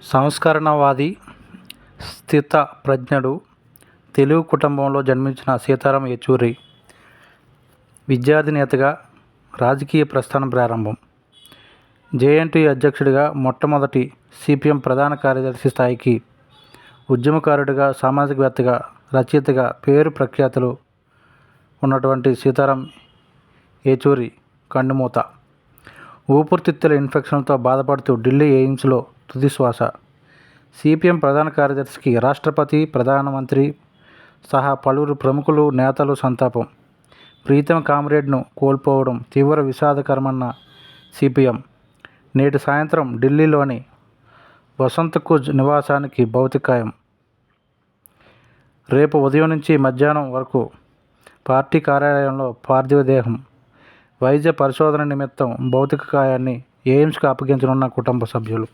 సంస్కరణవాది, స్థితప్రజ్ఞుడు, తెలుగు కుటుంబంలో జన్మించిన సీతారాం ఏచూరి విద్యార్థి నేతగా రాజకీయ ప్రస్థానం ప్రారంభం. జేఎన్టీయూ అధ్యక్షుడిగా మొట్టమొదటి సిపిఎం ప్రధాన కార్యదర్శి స్థాయికి ఉద్యమకారుడిగా, సామాజికవేత్తగా, రచయితగా పేరు ప్రఖ్యాతులు ఉన్నటువంటి సీతారాం ఏచూరి కన్నుమూత. ఊపిరితిత్తుల ఇన్ఫెక్షన్తో బాధపడుతూ ఢిల్లీ ఎయిమ్స్లో తుది శ్వాస. సిపిఎం ప్రధాన కార్యదర్శికి రాష్ట్రపతి, ప్రధానమంత్రి సహా పలువురు ప్రముఖులు, నేతలు సంతాపం. ప్రీతమ కామ్రేడ్ను కోల్పోవడం తీవ్ర విషాదకరమన్న సిపిఎం. నేటి సాయంత్రం ఢిల్లీలోని వసంత్ కుజ్ నివాసానికి భౌతికాయం. రేపు ఉదయం నుంచి మధ్యాహ్నం వరకు పార్టీ కార్యాలయంలో పార్థివ దేహం. వైద్య పరిశోధన నిమిత్తం భౌతిక కాయాన్ని ఎయిమ్స్కు అప్పగించనున్న కుటుంబ సభ్యులు.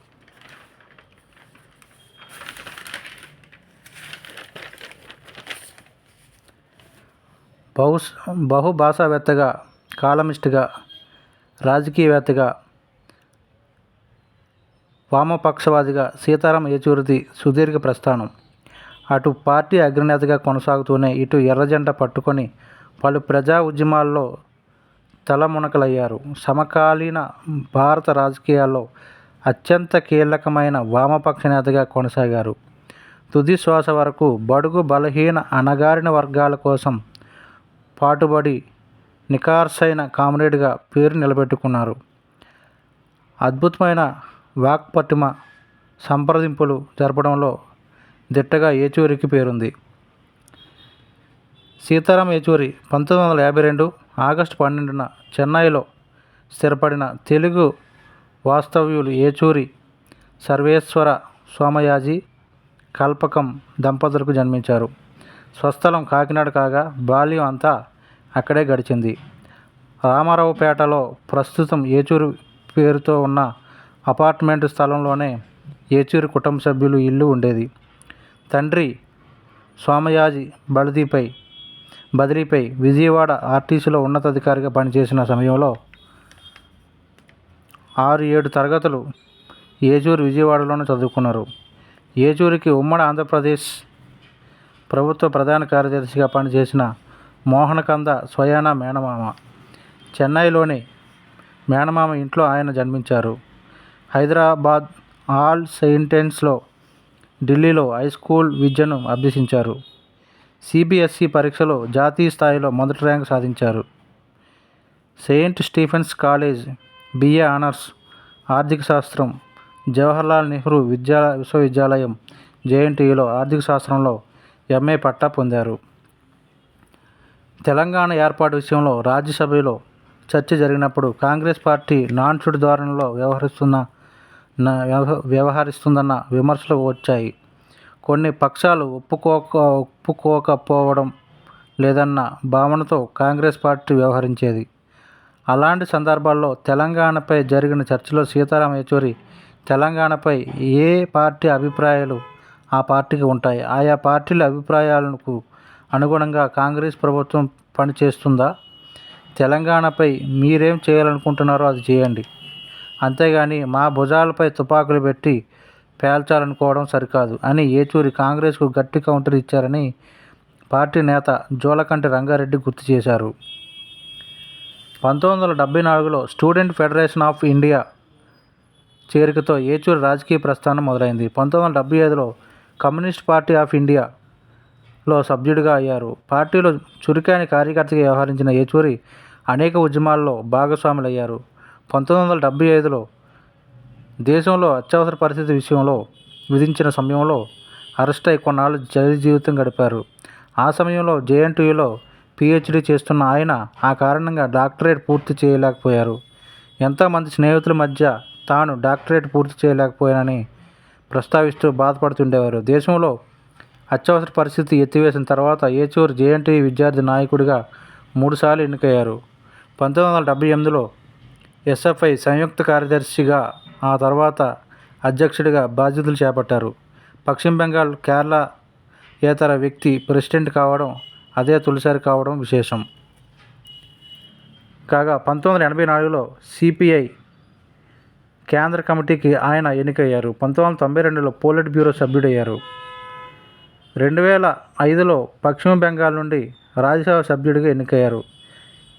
బహుభాషావేత్తగా, కాలమిస్టుగా, రాజకీయవేత్తగా, వామపక్షవాదిగా సీతారాం ఏచూరిది సుదీర్ఘ ప్రస్థానం. అటు పార్టీ అగ్రనేతగా కొనసాగుతూనే ఇటు ఎర్రజెండా పట్టుకొని పలు ప్రజా ఉద్యమాల్లో తలమునకలయ్యారు. సమకాలీన భారత రాజకీయాల్లో అత్యంత కీలకమైన వామపక్ష నేతగా కొనసాగారు. తుది శ్వాస వరకు బడుగు బలహీన అణగారిన వర్గాల కోసం పాటుపడి నిఖార్సైన కామ్రేడ్గా పేరు నిలబెట్టుకున్నారు. అద్భుతమైన వాక్పటిమ, సంప్రదింపులు జరపడంలో దిట్టగా ఏచూరికి పేరుంది. సీతారాం ఏచూరి 1952 ఆగస్టు 12న చెన్నైలో స్థిరపడిన తెలుగు వాస్తవ్యులు ఏచూరి సర్వేశ్వర సోమయాజి, కల్పకం దంపతులకు జన్మించారు. స్వస్థలం కాకినాడ కాగా బాల్యం అంతా అక్కడే గడిచింది. రామారావుపేటలో ప్రస్తుతం ఏచూరి పేరుతో ఉన్న అపార్ట్మెంటు స్థలంలోనే ఏచూరి కుటుంబ సభ్యులు ఇల్లు ఉండేది. తండ్రి సోమయాజి బదిలీపై విజయవాడ ఆర్టీసీలో ఉన్నతాధికారిగా పనిచేసిన సమయంలో 6-7 తరగతులు ఏచూరి విజయవాడలోనే చదువుకున్నారు. ఏచూరికి ఉమ్మడి ఆంధ్రప్రదేశ్ ప్రభుత్వ ప్రధాన కార్యదర్శిగా పనిచేసిన మోహనకంద స్వయానా మేనమామ. చెన్నైలోని మేనమామ ఇంట్లో ఆయన జన్మించారు. హైదరాబాద్ ఆల్ సెయింట్స్లో, ఢిల్లీలో హైస్కూల్ విద్యను అభ్యసించారు. సిబిఎస్ఈ పరీక్షలో జాతీయ స్థాయిలో మొదటి ర్యాంకు సాధించారు. Saint Stephen's college BA honours, ఆర్థిక శాస్త్రం, జవహర్లాల్ నెహ్రూ విశ్వవిద్యాలయం జేఎన్టీయూలో ఆర్థిక శాస్త్రంలో ఎంఏ పట్టా పొందారు. తెలంగాణ ఏర్పాటు విషయంలో రాజ్యసభలో చర్చ జరిగినప్పుడు కాంగ్రెస్ పార్టీ నాన్సుడి ధోరణిలో వ్యవహరిస్తుందన్న విమర్శలు వచ్చాయి. కొన్ని పక్షాలు ఒప్పుకోకపోవడం లేదన్న భావనతో కాంగ్రెస్ పార్టీ వ్యవహరించేది. అలాంటి సందర్భాల్లో తెలంగాణపై జరిగిన చర్చలో సీతారాం ఏచూరి తెలంగాణపై ఏ పార్టీ అభిప్రాయాలు ఆ పార్టీకి ఉంటాయి, ఆయా పార్టీల అభిప్రాయాలకు అనుగుణంగా కాంగ్రెస్ ప్రభుత్వం పనిచేస్తుందా, తెలంగాణపై మీరేం చేయాలనుకుంటున్నారో అది చేయండి, అంతేగాని మా భుజాలపై తుపాకులు పెట్టి పేల్చాలనుకోవడం సరికాదు అని ఏచూరి కాంగ్రెస్కు గట్టి కౌంటర్ ఇచ్చారని పార్టీ నేత జూలకంటి రంగారెడ్డి గుర్తు చేశారు. 1974లో స్టూడెంట్ ఫెడరేషన్ ఆఫ్ ఇండియా చేరికతో ఏచూరి రాజకీయ ప్రస్థానం మొదలైంది. 1975లో కమ్యూనిస్ట్ పార్టీ ఆఫ్ ఇండియాలో సభ్యుడిగా అయ్యారు. పార్టీలో చురుకైన కార్యకర్తగా వ్యవహరించిన ఏచూరి అనేక ఉద్యమాల్లో భాగస్వాములయ్యారు. 1975లో దేశంలో అత్యవసర పరిస్థితి విధించిన సమయంలో అరెస్ట్ అయి కొన్నాళ్ళు జైలు జీవితం గడిపారు. ఆ సమయంలో జేఎన్టీయూలో పిహెచ్డీ చేస్తున్న ఆయన ఆ కారణంగా డాక్టరేట్ పూర్తి చేయలేకపోయారు. ఎంతోమంది స్నేహితుల మధ్య తాను డాక్టరేట్ పూర్తి చేయలేకపోయానని ప్రస్తావిస్తూ బాధపడుతుండేవారు. దేశంలో అత్యవసర పరిస్థితి ఎత్తివేసిన తర్వాత ఏచూరి జేఎన్టీయూ విద్యార్థి నాయకుడిగా 3 సార్లు ఎన్నికయ్యారు. 1978లో ఎస్ఎఫ్ఐ సంయుక్త కార్యదర్శిగా, ఆ తర్వాత అధ్యక్షుడిగా బాధ్యతలు చేపట్టారు. పశ్చిమ బెంగాల్, కేరళేతర వ్యక్తి ప్రెసిడెంట్ కావడం అదే తొలిసారి కావడం విశేషం. కాగా 1984లో సిపిఐ కేంద్ర కమిటీకి ఆయన ఎన్నికయ్యారు. 1992లో పోలిట్ బ్యూరో సభ్యుడయ్యారు. 2005లో పశ్చిమ బెంగాల్ నుండి రాజ్యసభ సభ్యుడిగా ఎన్నికయ్యారు.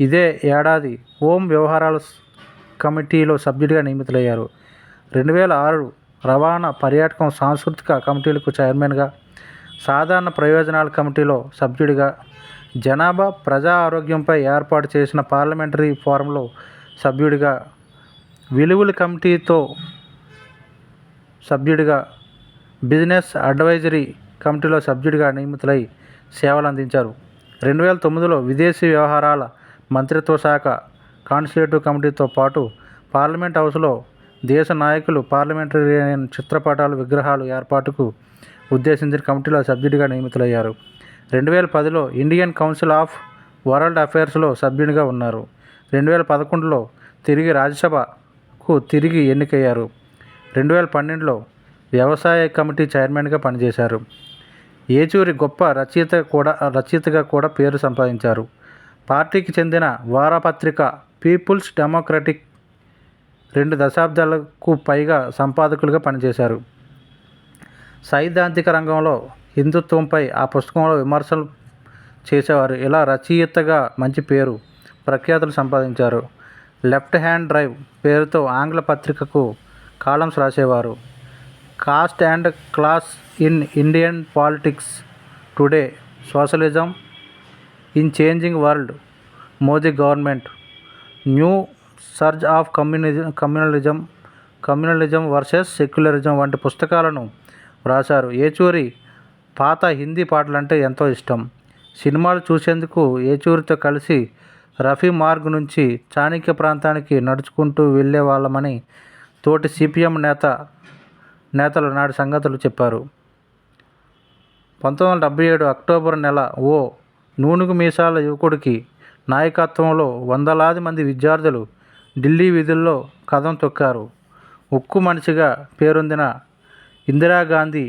ఇదే ఏడాది హోం వ్యవహారాల కమిటీలో సభ్యుడిగా నియమితులయ్యారు. 2006 రవాణా, పర్యాటకం, సాంస్కృతిక కమిటీలకు చైర్మన్గా, సాధారణ ప్రయోజనాల కమిటీలో సభ్యుడిగా, జనాభా, ప్రజా ఆరోగ్యంపై ఏర్పాటు చేసిన పార్లమెంటరీ ఫోరంలో సభ్యుడిగా, విలువల కమిటీతో సభ్యుడిగా, బిజినెస్ అడ్వైజరీ కమిటీలో సభ్యుడిగా నియమితులై సేవలు అందించారు. 2009లో విదేశీ వ్యవహారాల మంత్రిత్వ శాఖ కాన్స్టిట్యూటివ్ కమిటీతో పాటు పార్లమెంట్ హౌస్లో దేశ నాయకులు, పార్లమెంటేరియన్ చిత్రపటాలు, విగ్రహాలు ఏర్పాటుకు ఉద్దేశించిన కమిటీలో సభ్యుడిగా నియమితులయ్యారు. 2010లో ఇండియన్ కౌన్సిల్ ఆఫ్ వరల్డ్ అఫైర్స్లో సభ్యునిగా ఉన్నారు. 2011లో తిరిగి రాజ్యసభకు తిరిగి ఎన్నికయ్యారు. 2012లో వ్యవసాయ కమిటీ చైర్మన్గా పనిచేశారు. ఏచూరి గొప్ప రచయితగా కూడా పేరు సంపాదించారు. పార్టీకి చెందిన వారపత్రిక పీపుల్స్ డెమోక్రటిక్ 2 దశాబ్దాలకు పైగా సంపాదకులుగా పనిచేశారు. సైద్ధాంతిక రంగంలో హిందుత్వంపై ఆ పుస్తకంలో విమర్శలు చేసేవారు. ఇలా రచయితగా మంచి పేరు, ప్రఖ్యాతులు సంపాదించారు. లెఫ్ట్ హ్యాండ్ డ్రైవ్ పేరుతో ఆంగ్ల పత్రికకు కాలమ్స్ రాసేవారు. Cost and class in Indian politics, today, socialism in changing world, Modi government, new surge of communalism versus secularism వంటి పుస్తకాలను వ్రాశారు. ఏచూరి పాత హిందీ పాటలంటే ఎంతో ఇష్టం. సినిమాలు చూసేందుకు ఏచూరితో కలిసి రఫీ మార్గ్ నుంచి చాణక్య ప్రాంతానికి నడుచుకుంటూ వెళ్ళేవాళ్ళమని తోటి సిపిఎం నేతలు నాటి సంగతులు చెప్పారు. 1977 అక్టోబర్ నెల ఓ నూనుగు మీసాల యువకుడికి నాయకత్వంలో వందలాది మంది విద్యార్థులు ఢిల్లీ వీధుల్లో కదం తొక్కారు. ఉక్కు మనిషిగా పేరొందిన ఇందిరాగాంధీ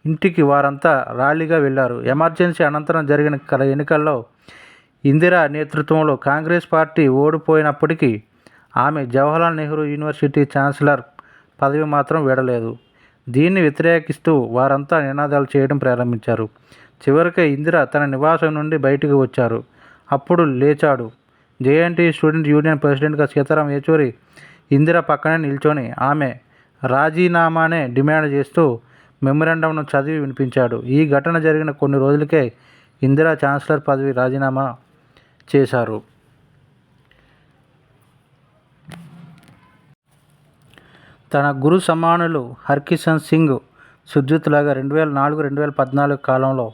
ఇంటికి వారంతా ర్యాలీగా వెళ్లారు. ఎమర్జెన్సీ అనంతరం జరిగిన ఎన్నికల్లో ఇందిరా నేతృత్వంలో కాంగ్రెస్ పార్టీ ఓడిపోయినప్పటికీ ఆమె జవహర్లాల్ నెహ్రూ యూనివర్సిటీ ఛాన్సలర్ పదవి మాత్రం వీడలేదు. దీన్ని వ్యతిరేకిస్తూ వారంతా నినాదాలు చేయడం ప్రారంభించారు. చివరికి ఇందిర తన నివాసం నుండి బయటకు వచ్చారు. అప్పుడు లేచాడు. జేఎన్టీయూ స్టూడెంట్ యూనియన్ ప్రెసిడెంట్గా సీతారాం ఏచూరి ఇందిర పక్కనే నిల్చొని ఆమె రాజీనామానే డిమాండ్ చేస్తూ మెమరాండంను చదివి వినిపించాడు. ఈ ఘటన జరిగిన కొన్ని రోజులకే ఇందిరా ఛాన్సలర్ పదవి రాజీనామా చేశారు. తన గురు సమానులు హర్కిషన్ సింగ్ సుర్జిత్లాగా 2004-2014 కాలంలో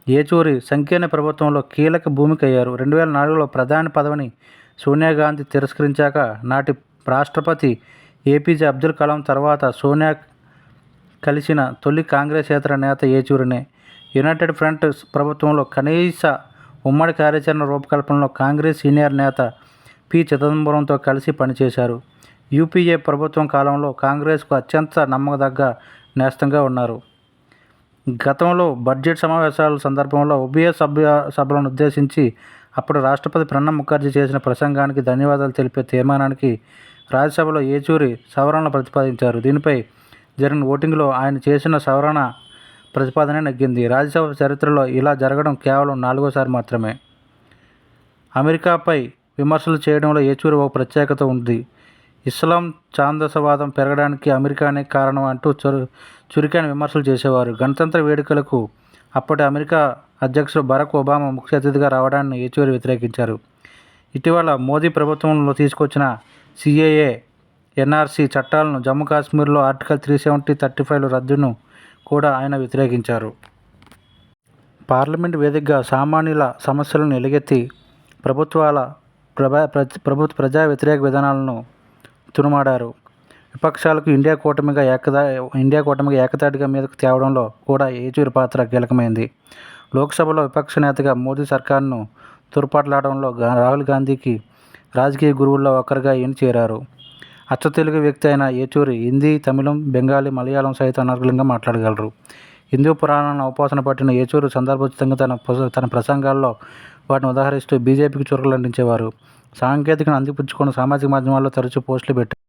ఏచూరి సంకీర్ణ ప్రభుత్వంలో కీలక భూమిక అయ్యారు. 2004లో ప్రధాని పదవిని సోనియా గాంధీ తిరస్కరించాక నాటి రాష్ట్రపతి ఏపీజే అబ్దుల్ కలాం తర్వాత సోనియా కలిసిన తొలి కాంగ్రెసేతర నేత ఏచూరినే. యునైటెడ్ ఫ్రంట్ ప్రభుత్వంలో కనీస ఉమ్మడి కార్యాచరణ రూపకల్పనలో కాంగ్రెస్ సీనియర్ నేత పి. చిదంబరంతో కలిసి పనిచేశారు. యూపీఏ ప్రభుత్వం కాలంలో కాంగ్రెస్కు అత్యంత నమ్మదగ్గ నేస్తంగా ఉన్నారు. గతంలో బడ్జెట్ సమావేశాల సందర్భంలో ఉభయ సభలను ఉద్దేశించి అప్పుడు రాష్ట్రపతి ప్రణబ్ ముఖర్జీ చేసిన ప్రసంగానికి ధన్యవాదాలు తెలిపే తీర్మానానికి రాజ్యసభలో ఏచూరి సవరణలు ప్రతిపాదించారు. దీనిపై జరిగిన ఓటింగ్లో ఆయన చేసిన సవరణ ప్రతిపాదన నెగ్గింది. రాజ్యసభ చరిత్రలో ఇలా జరగడం కేవలం 4వసారి మాత్రమే. అమెరికాపై విమర్శలు చేయడంలో ఏచూరి ఒక ప్రత్యేకత ఉంది. ఇస్లాం ఛాందసవాదం పెరగడానికి అమెరికానే కారణం అంటూ చురుకైన విమర్శలు చేసేవారు. గణతంత్ర వేడుకలకు అప్పటి అమెరికా అధ్యక్షుడు బరాక్ ఒబామా ముఖ్య అతిథిగా రావడాన్ని ఏచూరి వ్యతిరేకించారు. ఇటీవల మోదీ ప్రభుత్వంలో తీసుకొచ్చిన సిఏఏ, ఎన్ఆర్సీ చట్టాలను, జమ్మూ కాశ్మీర్లో ఆర్టికల్ 370, 35 రద్దును కూడా ఆయన వ్యతిరేకించారు. పార్లమెంటు వేదికగా సామాన్యుల సమస్యలను ఎలుగెత్తి ప్రజా వ్యతిరేక విధానాలను తునుమాడారు. విపక్షాలకు ఇండియా కూటమిగా ఏకతాటిగా మీదకు తేవడంలో కూడా ఏచూరి పాత్ర కీలకమైంది. లోక్సభలో విపక్ష నేతగా మోదీ సర్కారును తోడ్పాట్లాడడంలో రాహుల్ గాంధీకి రాజకీయ గురువుల్లో ఒకరిగా ఈయన చేరారు. అచ్చ తెలుగు వ్యక్తి అయిన ఏచూరి హిందీ, తమిళం, బెంగాలీ, మలయాళం సైతం అనర్గళంగా మాట్లాడగలరు. హిందూ పురాణాలను అవపోసన పట్టిన ఏచూరి సందర్భోచితంగా తన ప్రసంగాల్లో వాటిని ఉదాహరిస్తూ బీజేపీకి చురకలు అంటించేవారు. సాంకేతికను అందిపుచ్చుకున్న సామాజిక మాధ్యమాల్లో తరచూ పోస్టులు పెట్టారు.